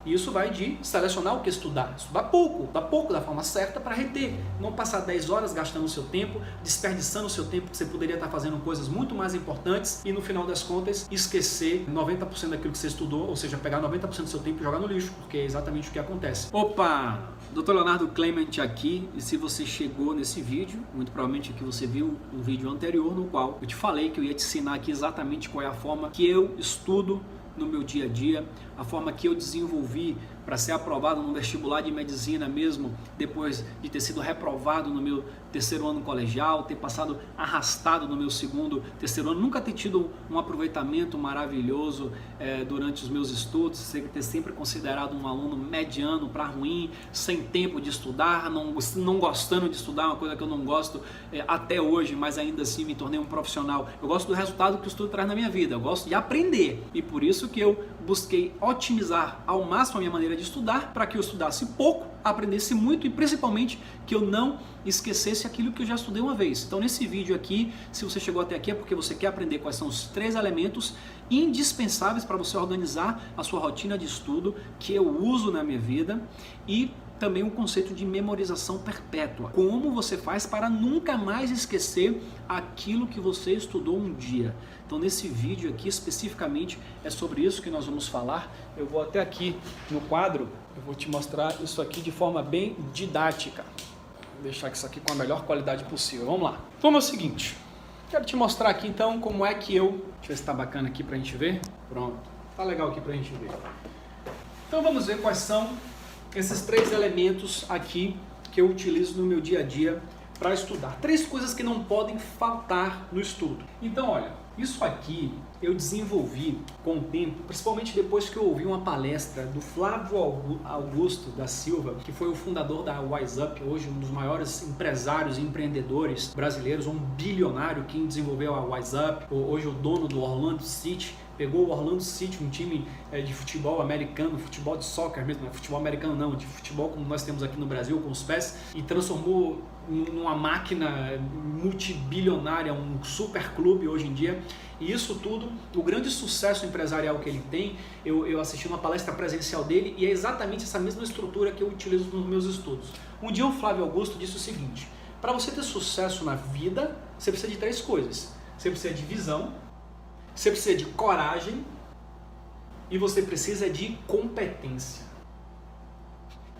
E isso vai de selecionar o que estudar. Estudar pouco da forma certa para reter. Não passar 10 horas gastando o seu tempo, desperdiçando o seu tempo que você poderia estar fazendo coisas muito mais importantes e no final das contas esquecer 90% daquilo que você estudou, ou seja, pegar 90% do seu tempo e jogar no lixo, porque é exatamente o que acontece. Opa! Dr. Leonardo Clement aqui, e se você chegou nesse vídeo, muito provavelmente aqui você viu um vídeo anterior no qual eu te falei que eu ia te ensinar aqui exatamente qual é a forma que eu estudo no meu dia a dia, a forma que eu desenvolvi para ser aprovado no vestibular de medicina mesmo, depois de ter sido reprovado no meu terceiro ano colegial, ter passado arrastado no meu terceiro ano, nunca ter tido um aproveitamento maravilhoso durante os meus estudos, ter sempre considerado um aluno mediano para ruim, sem tempo de estudar, não gostando de estudar, uma coisa que eu não gosto até hoje, mas ainda assim me tornei um profissional. Eu gosto do resultado que o estudo traz na minha vida, eu gosto de aprender e por isso que eu busquei otimizar ao máximo a minha maneira de estudar para que eu estudasse pouco, aprendesse muito e principalmente que eu não esquecesse aquilo que eu já estudei uma vez. Então nesse vídeo aqui, se você chegou até aqui é porque você quer aprender quais são os 3 elementos indispensáveis para você organizar a sua rotina de estudo que eu uso na minha vida e também o conceito de memorização perpétua. Como você faz para nunca mais esquecer aquilo que você estudou um dia. Então nesse vídeo aqui especificamente é sobre isso que nós vamos falar. Eu vou até aqui no quadro, eu vou te mostrar isso aqui de forma bem didática. Vou deixar isso aqui com a melhor qualidade possível. Vamos lá. Vamos ao seguinte. Quero te mostrar aqui então como é que eu... Deixa eu ver se tá bacana aqui pra gente ver. Pronto. Tá legal aqui pra gente ver. Então vamos ver quais são esses 3 elementos aqui que eu utilizo no meu dia a dia para estudar. 3 coisas que não podem faltar no estudo. Então, olha, isso aqui eu desenvolvi com o tempo, principalmente depois que eu ouvi uma palestra do Flávio Augusto da Silva, que foi o fundador da WiseUp, hoje um dos maiores empresários e empreendedores brasileiros, um bilionário que desenvolveu a WiseUp, hoje o dono do Orlando City. Pegou o Orlando City, um time de futebol americano, futebol de soccer mesmo, não é futebol americano não, de futebol como nós temos aqui no Brasil com os pés, e transformou numa máquina multibilionária, um super clube hoje em dia. E isso tudo, o grande sucesso empresarial que ele tem, eu assisti uma palestra presencial dele e é exatamente essa mesma estrutura que eu utilizo nos meus estudos. Um dia o Flávio Augusto disse o seguinte: para você ter sucesso na vida, você precisa de 3 coisas. Você precisa de visão, você precisa de coragem e você precisa de competência.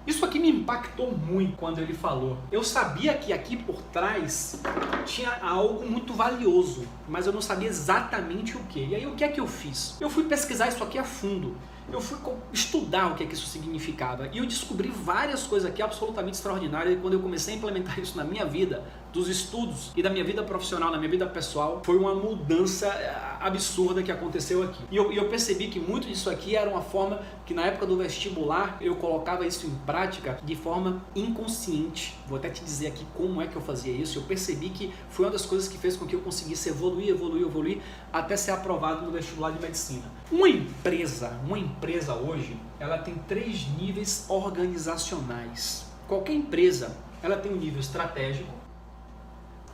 Isso aqui me impactou muito quando ele falou. Eu sabia que aqui por trás tinha algo muito valioso, mas eu não sabia exatamente o que. E aí o que é que eu fiz? Eu fui pesquisar isso aqui a fundo. Eu fui estudar o que é que isso significava e eu descobri várias coisas aqui absolutamente extraordinárias. E quando eu comecei a implementar isso na minha vida, dos estudos e da minha vida profissional, na minha vida pessoal, foi uma mudança absurda que aconteceu aqui. E eu percebi que muito disso aqui era uma forma que na época do vestibular eu colocava isso em prática de forma inconsciente. Vou até te dizer aqui como é que eu fazia isso. Eu percebi que foi uma das coisas que fez com que eu conseguisse evoluir até ser aprovado no vestibular de medicina. Uma empresa hoje, ela tem 3 níveis organizacionais. Qualquer empresa, ela tem um nível estratégico,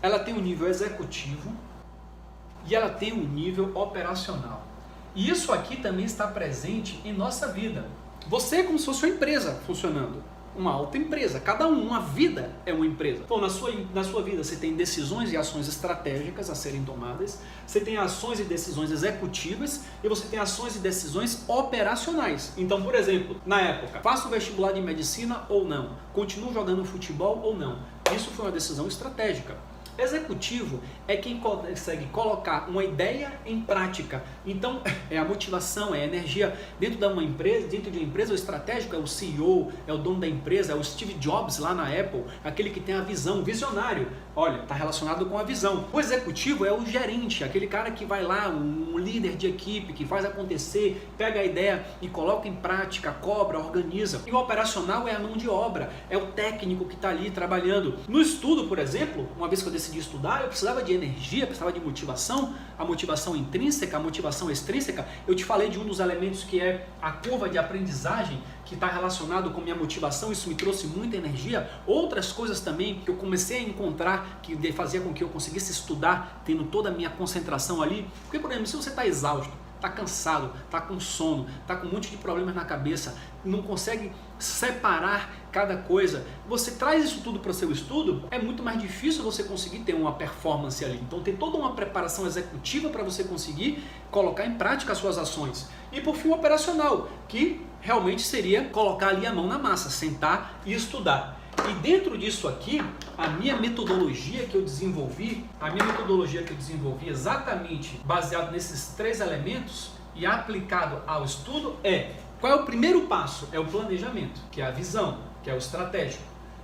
ela tem um nível executivo e ela tem um nível operacional. E isso aqui também está presente em nossa vida. Você é como se fosse uma empresa funcionando. Uma autoempresa, cada uma vida é uma empresa. Então, na sua vida você tem decisões e ações estratégicas a serem tomadas, você tem ações e decisões executivas e você tem ações e decisões operacionais. Então, por exemplo, na época, faço o vestibular de medicina ou não? Continuo jogando futebol ou não? Isso foi uma decisão estratégica. Executivo é quem consegue colocar uma ideia em prática. Então, é a motivação, é a energia. Dentro de uma empresa, o estratégico é o CEO, é o dono da empresa, é o Steve Jobs lá na Apple, aquele que tem a visão, o visionário. Olha, está relacionado com a visão. O executivo é o gerente, aquele cara que vai lá, um líder de equipe, que faz acontecer, pega a ideia e coloca em prática, cobra, organiza. E o operacional é a mão de obra, é o técnico que está ali trabalhando. No estudo, por exemplo, uma vez que eu decidi estudar, eu precisava de energia, precisava de motivação, a motivação intrínseca, a motivação extrínseca. Eu te falei de um dos elementos que é a curva de aprendizagem, que está relacionado com minha motivação, isso me trouxe muita energia. Outras coisas também que eu comecei a encontrar que fazia com que eu conseguisse estudar, tendo toda a minha concentração ali. Porque, por exemplo, se você está exausto, está cansado, está com sono, está com um monte de problemas na cabeça, não consegue separar cada coisa, você traz isso tudo para o seu estudo, é muito mais difícil você conseguir ter uma performance ali. Então tem toda uma preparação executiva para você conseguir colocar em prática as suas ações. E por fim o operacional, que realmente seria colocar ali a mão na massa, sentar e estudar. E dentro disso aqui, a minha metodologia que eu desenvolvi exatamente baseado nesses 3 elementos e aplicado ao estudo qual é o primeiro passo? É o planejamento, que é a visão, que é o estratégico.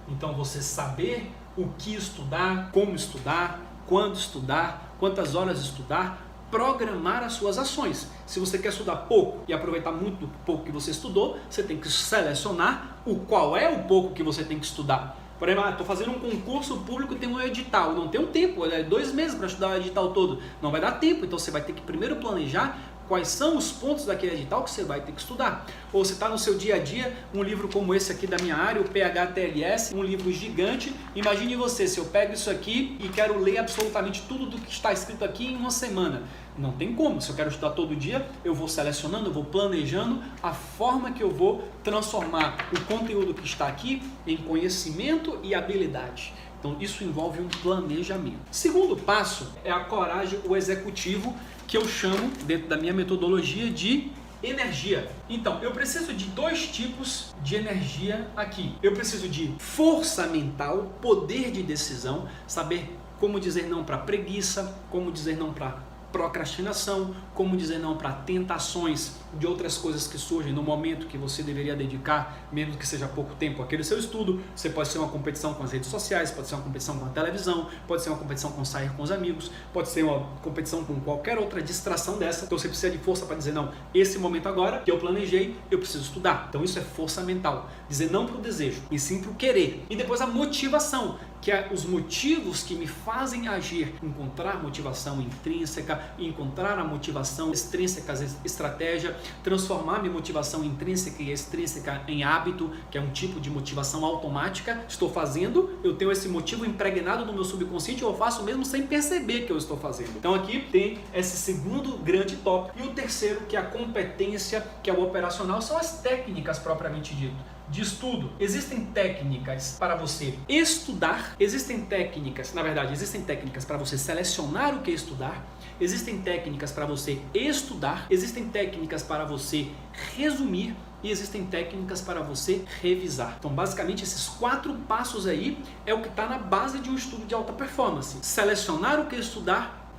Então você saber o que estudar, como estudar, quando estudar, quantas horas estudar, programar as suas ações. Se você quer estudar pouco e aproveitar muito do pouco que você estudou, você tem que selecionar qual é o pouco que você tem que estudar. Por exemplo, estou fazendo um concurso público e tem um edital, não tem um tempo, 2 meses para estudar o edital todo, não vai dar tempo, então você vai ter que primeiro planejar quais são os pontos daquele edital que você vai ter que estudar. Ou se está no seu dia a dia, um livro como esse aqui da minha área, o PHTLS, um livro gigante. Imagine você, se eu pego isso aqui e quero ler absolutamente tudo do que está escrito aqui em uma semana. Não tem como. Se eu quero estudar todo dia, eu vou selecionando, eu vou planejando a forma que eu vou transformar o conteúdo que está aqui em conhecimento e habilidade. Então isso envolve um planejamento. Segundo passo é a coragem, o executivo, que eu chamo, dentro da minha metodologia, de energia. Então, eu preciso de 2 tipos de energia aqui. Eu preciso de força mental, poder de decisão, saber como dizer não para preguiça, como dizer não para procrastinação, como dizer não para tentações de outras coisas que surgem no momento que você deveria dedicar, mesmo que seja pouco tempo, aquele seu estudo. Você pode ser uma competição com as redes sociais, pode ser uma competição com a televisão, pode ser uma competição com sair com os amigos, pode ser uma competição com qualquer outra distração dessa. Então você precisa de força para dizer não, esse momento agora que eu planejei, eu preciso estudar. Então isso é força mental, dizer não para o desejo e sim para o querer. E depois a motivação, que é os motivos que me fazem agir, encontrar motivação intrínseca, encontrar a motivação extrínseca, estratégia, transformar minha motivação intrínseca e extrínseca em hábito, que é um tipo de motivação automática. Estou fazendo, eu tenho esse motivo impregnado no meu subconsciente, eu faço mesmo sem perceber que eu estou fazendo. Então aqui tem esse segundo grande tópico. E o terceiro, que é a competência, que é o operacional, são as técnicas propriamente dito de estudo. Existem técnicas para você estudar, existem técnicas para você selecionar o que estudar, existem técnicas para você estudar, existem técnicas para você resumir e existem técnicas para você revisar. Então, basicamente, esses 4 passos aí é o que está na base de um estudo de alta performance. Selecionar o que estudar,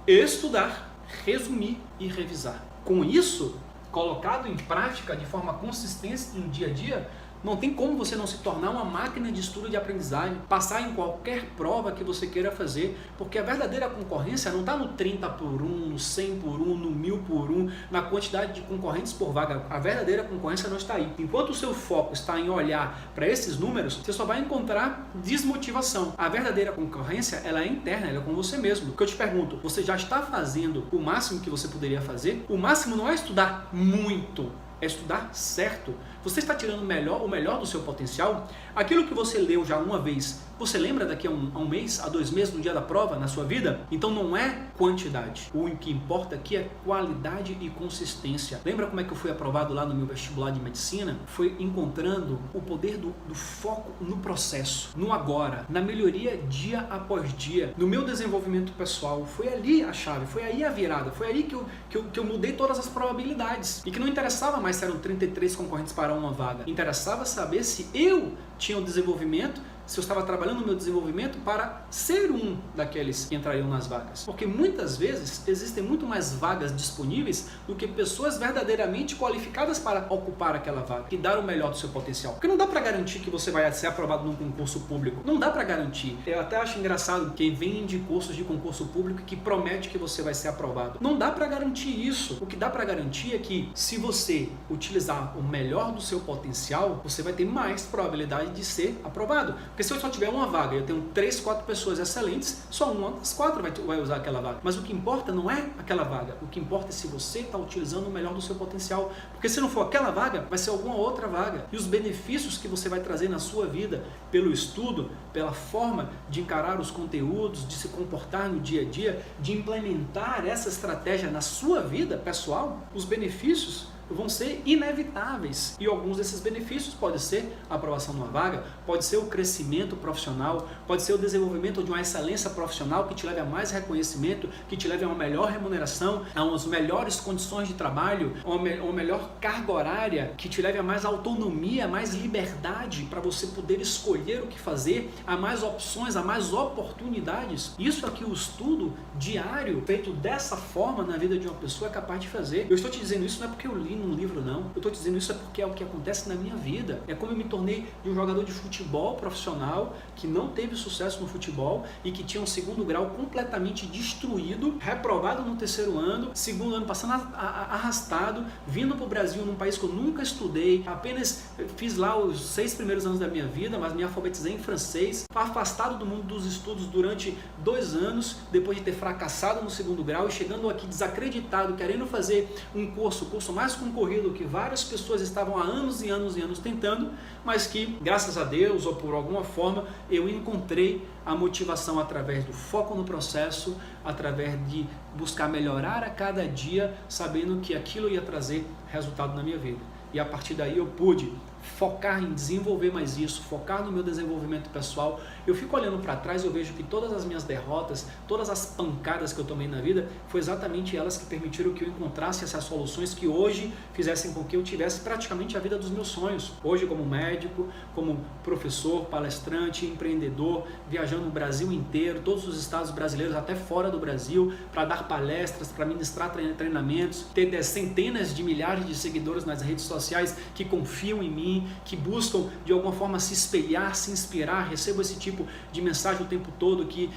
resumir e revisar. Com isso, colocado em prática de forma consistente no dia a dia, não tem como você não se tornar uma máquina de estudo e de aprendizagem, passar em qualquer prova que você queira fazer, porque a verdadeira concorrência não está no 30 por 1, no 100 por 1, no 1000 por 1, na quantidade de concorrentes por vaga. A verdadeira concorrência não está aí. Enquanto o seu foco está em olhar para esses números, você só vai encontrar desmotivação. A verdadeira concorrência, ela é interna, ela é com você mesmo. Porque eu te pergunto, você já está fazendo o máximo que você poderia fazer? O máximo não é estudar muito, é estudar certo. Você está tirando o melhor do seu potencial? Aquilo que você leu já uma vez, você lembra daqui a um mês, a 2 meses, no dia da prova, na sua vida? Então não é quantidade. O que importa aqui é qualidade e consistência. Lembra como é que eu fui aprovado lá no meu vestibular de medicina? Foi encontrando o poder do foco no processo, no agora, na melhoria dia após dia, no meu desenvolvimento pessoal. Foi ali a chave, foi aí a virada, foi aí que eu mudei todas as probabilidades. E que não interessava mais se eram 33 concorrentes para uma vaga. Interessava saber se eu tinha o desenvolvimento, se eu estava trabalhando no meu desenvolvimento para ser um daqueles que entrariam nas vagas. Porque muitas vezes existem muito mais vagas disponíveis do que pessoas verdadeiramente qualificadas para ocupar aquela vaga e dar o melhor do seu potencial. Porque não dá para garantir que você vai ser aprovado num concurso público. Não dá para garantir. Eu até acho engraçado quem vende cursos de concurso público que promete que você vai ser aprovado. Não dá para garantir isso. O que dá para garantir é que se você utilizar o melhor do seu potencial, você vai ter mais probabilidade de ser aprovado. Porque se eu só tiver uma vaga, eu tenho 3, 4 pessoas excelentes, só uma das 4 vai usar aquela vaga. Mas o que importa não é aquela vaga, o que importa é se você está utilizando o melhor do seu potencial. Porque se não for aquela vaga, vai ser alguma outra vaga. E os benefícios que você vai trazer na sua vida pelo estudo, pela forma de encarar os conteúdos, de se comportar no dia a dia, de implementar essa estratégia na sua vida pessoal, os benefícios vão ser inevitáveis. E alguns desses benefícios pode ser a aprovação numa vaga, pode ser o crescimento profissional, pode ser o desenvolvimento de uma excelência profissional que te leve a mais reconhecimento, que te leve a uma melhor remuneração, a umas melhores condições de trabalho, a uma melhor carga horária, que te leve a mais autonomia, a mais liberdade para você poder escolher o que fazer, a mais opções, a mais oportunidades. Isso é que o estudo diário, feito dessa forma na vida de uma pessoa, é capaz de fazer. Eu estou te dizendo isso não é porque eu li num livro, não. Eu estou dizendo isso é porque é o que acontece na minha vida. É como eu me tornei de um jogador de futebol profissional que não teve sucesso no futebol e que tinha um segundo grau completamente destruído, reprovado no terceiro ano, segundo ano passando arrastado, vindo para o Brasil num país que eu nunca estudei, apenas fiz lá os 6 primeiros anos da minha vida, mas me alfabetizei em francês, afastado do mundo dos estudos durante 2 anos, depois de ter fracassado no segundo grau e chegando aqui desacreditado, querendo fazer o curso mais concorrido que várias pessoas estavam há anos e anos e anos tentando, mas que, graças a Deus ou por alguma forma, eu encontrei a motivação através do foco no processo, através de buscar melhorar a cada dia, sabendo que aquilo ia trazer resultado na minha vida. E a partir daí eu pude focar em desenvolver mais isso, focar no meu desenvolvimento pessoal. Eu fico olhando para trás e eu vejo que todas as minhas derrotas, todas as pancadas que eu tomei na vida, foi exatamente elas que permitiram que eu encontrasse essas soluções que hoje fizessem com que eu tivesse praticamente a vida dos meus sonhos. Hoje como médico, como professor, palestrante, empreendedor, viajando o Brasil inteiro, todos os estados brasileiros, até fora do Brasil, para dar palestras, para ministrar treinamentos, ter centenas de milhares de seguidores nas redes sociais que confiam em mim, que buscam de alguma forma se espelhar, se inspirar. Recebo esse tipo de mensagem o tempo todo, que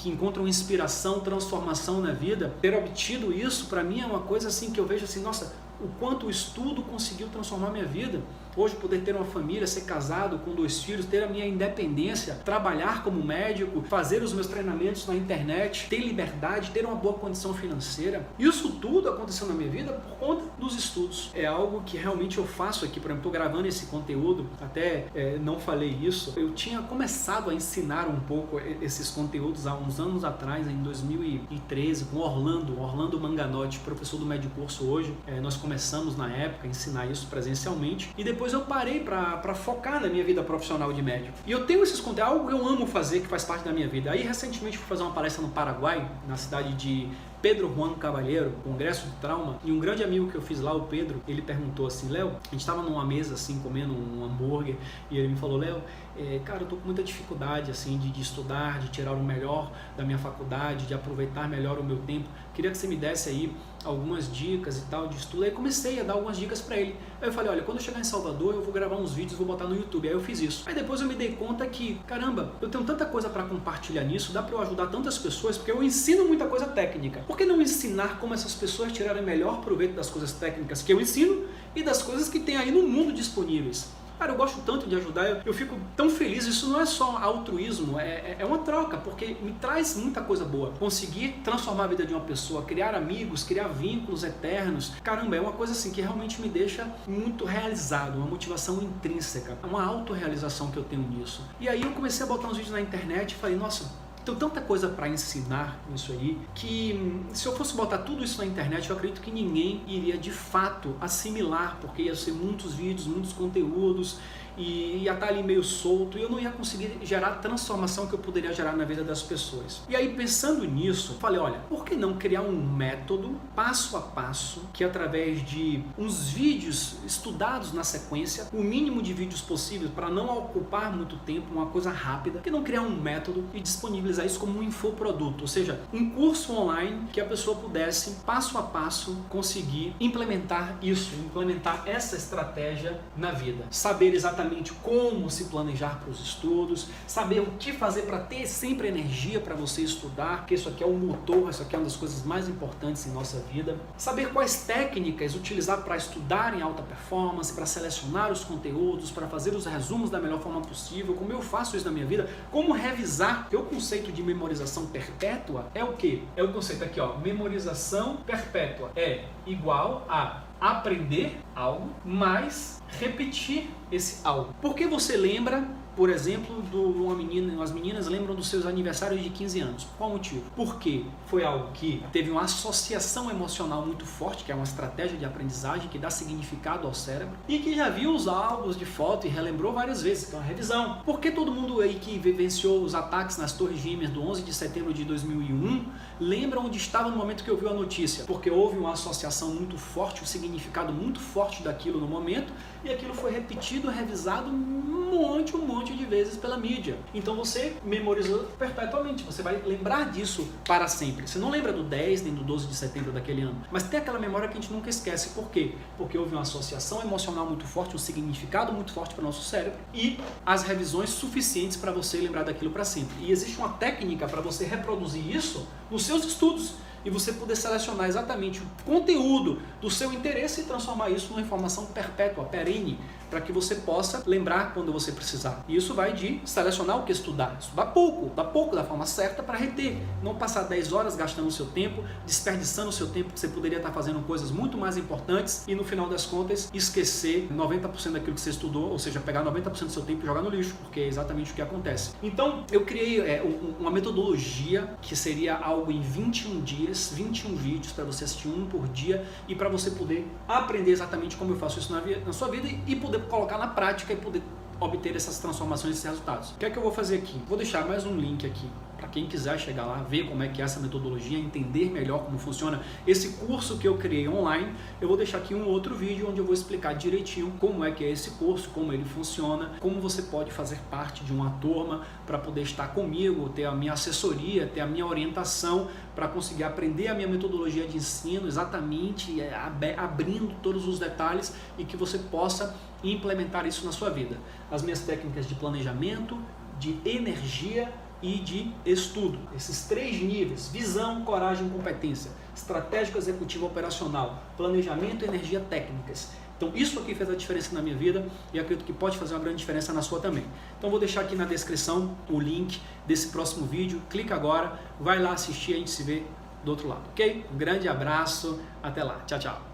encontram inspiração, transformação na vida. Ter obtido isso para mim é uma coisa assim que eu vejo assim, nossa, o quanto o estudo conseguiu transformar minha vida. Hoje poder ter uma família, ser casado com 2 filhos, ter a minha independência, trabalhar como médico, fazer os meus treinamentos na internet, ter liberdade, ter uma boa condição financeira. Isso tudo aconteceu na minha vida por conta dos estudos. É algo que realmente eu faço aqui, por exemplo, estou gravando esse conteúdo, até não falei isso. Eu tinha começado a ensinar um pouco esses conteúdos há uns anos atrás, em 2013, com Orlando Manganotti, professor do Medicurso hoje. Nós começamos na época a ensinar isso presencialmente e depois eu parei para focar na minha vida profissional de médico. E eu tenho esses conteúdos, algo que eu amo fazer, que faz parte da minha vida. Aí recentemente fui fazer uma palestra no Paraguai, na cidade de Pedro Juan Cavalheiro, Congresso de Trauma, e um grande amigo que eu fiz lá, o Pedro, ele perguntou assim, Léo, a gente estava numa mesa assim, comendo um hambúrguer, e ele me falou, Léo, cara, eu tô com muita dificuldade assim de estudar, de tirar o melhor da minha faculdade, de aproveitar melhor o meu tempo, queria que você me desse aí algumas dicas e tal de estudo. Aí comecei a dar algumas dicas para ele. Aí eu falei, olha, quando eu chegar em Salvador eu vou gravar uns vídeos e vou botar no YouTube. Aí eu fiz isso. Aí depois eu me dei conta que, caramba, eu tenho tanta coisa para compartilhar nisso, dá para eu ajudar tantas pessoas, porque eu ensino muita coisa técnica. Por que não ensinar como essas pessoas tirarem melhor proveito das coisas técnicas que eu ensino e das coisas que tem aí no mundo disponíveis? Cara, eu gosto tanto de ajudar, eu fico tão feliz. Isso não é só altruísmo, é uma troca, porque me traz muita coisa boa. Conseguir transformar a vida de uma pessoa, criar amigos, criar vínculos eternos, caramba, é uma coisa assim que realmente me deixa muito realizado, uma motivação intrínseca, uma autorrealização que eu tenho nisso. E aí eu comecei a botar uns vídeos na internet e falei, nossa, tem tanta coisa para ensinar nisso aí, que se eu fosse botar tudo isso na internet, eu acredito que ninguém iria de fato assimilar, porque ia ser muitos vídeos, muitos conteúdos, e ia estar ali meio solto, e eu não ia conseguir gerar a transformação que eu poderia gerar na vida das pessoas. E aí, pensando nisso, falei, olha, por que não criar um método, passo a passo, que através de uns vídeos estudados na sequência, o mínimo de vídeos possível, para não ocupar muito tempo, uma coisa rápida, que não criar um método e disponibilizar isso como um infoproduto, ou seja, um curso online que a pessoa pudesse, passo a passo, conseguir implementar isso, implementar essa estratégia na vida. Saber exatamente exatamente como se planejar para os estudos, saber o que fazer para ter sempre energia para você estudar, porque isso aqui é o motor, isso aqui é uma das coisas mais importantes em nossa vida. Saber quais técnicas utilizar para estudar em alta performance, para selecionar os conteúdos, para fazer os resumos da melhor forma possível, como eu faço isso na minha vida, como revisar. O conceito de memorização perpétua é o quê? É o conceito aqui, ó, memorização perpétua é igual a aprender algo, mais repetir esse algo. Por que você lembra, por exemplo, as meninas lembram dos seus aniversários de 15 anos? Qual o motivo? Porque foi algo que teve uma associação emocional muito forte, que é uma estratégia de aprendizagem que dá significado ao cérebro, e que já viu os álbuns de foto e relembrou várias vezes, então é uma revisão. Por que todo mundo aí que vivenciou os ataques nas Torres Gêmeas do 11 de setembro de 2001 lembra onde estava no momento que ouviu a notícia? Porque houve uma associação muito forte, um significado muito forte daquilo no momento, e aquilo foi repetido, revisado um monte de vezes pela mídia. Então você memorizou perpetuamente, você vai lembrar disso para sempre. Você não lembra do 10 nem do 12 de setembro daquele ano, mas tem aquela memória que a gente nunca esquece. Por quê? Porque houve uma associação emocional muito forte, um significado muito forte para o nosso cérebro e as revisões suficientes para você lembrar daquilo para sempre. E existe uma técnica para você reproduzir isso nos seus estudos e você poder selecionar exatamente o conteúdo do seu interesse e transformar isso numa informação perpétua, perene, para que você possa lembrar quando você precisar. E isso vai de selecionar o que estudar pouco da forma certa para reter, não passar 10 horas gastando o seu tempo, desperdiçando o seu tempo que você poderia estar fazendo coisas muito mais importantes e no final das contas esquecer 90% daquilo que você estudou, ou seja, pegar 90% do seu tempo e jogar no lixo, porque é exatamente o que acontece. Então eu criei uma metodologia que seria algo em 21 dias, 21 vídeos para você assistir um por dia e para você poder aprender exatamente como eu faço isso na sua vida e poder colocar na prática e poder obter essas transformações, esses resultados. O que é que eu vou fazer aqui? Vou deixar mais um link aqui para quem quiser chegar lá, ver como é que é essa metodologia, entender melhor como funciona esse curso que eu criei online. Eu vou deixar aqui um outro vídeo onde eu vou explicar direitinho como é que é esse curso, como ele funciona, como você pode fazer parte de uma turma para poder estar comigo, ter a minha assessoria, ter a minha orientação para conseguir aprender a minha metodologia de ensino exatamente, abrindo todos os detalhes e que você possa implementar isso na sua vida. As minhas técnicas de planejamento, de energia e de estudo. Esses 3 níveis: visão, coragem e competência. Estratégico, executivo, operacional. Planejamento, energia, técnicas. Então isso aqui fez a diferença na minha vida e acredito que pode fazer uma grande diferença na sua também. Então vou deixar aqui na descrição o link desse próximo vídeo. Clica agora, vai lá assistir e a gente se vê do outro lado, ok? Um grande abraço, até lá. Tchau, tchau.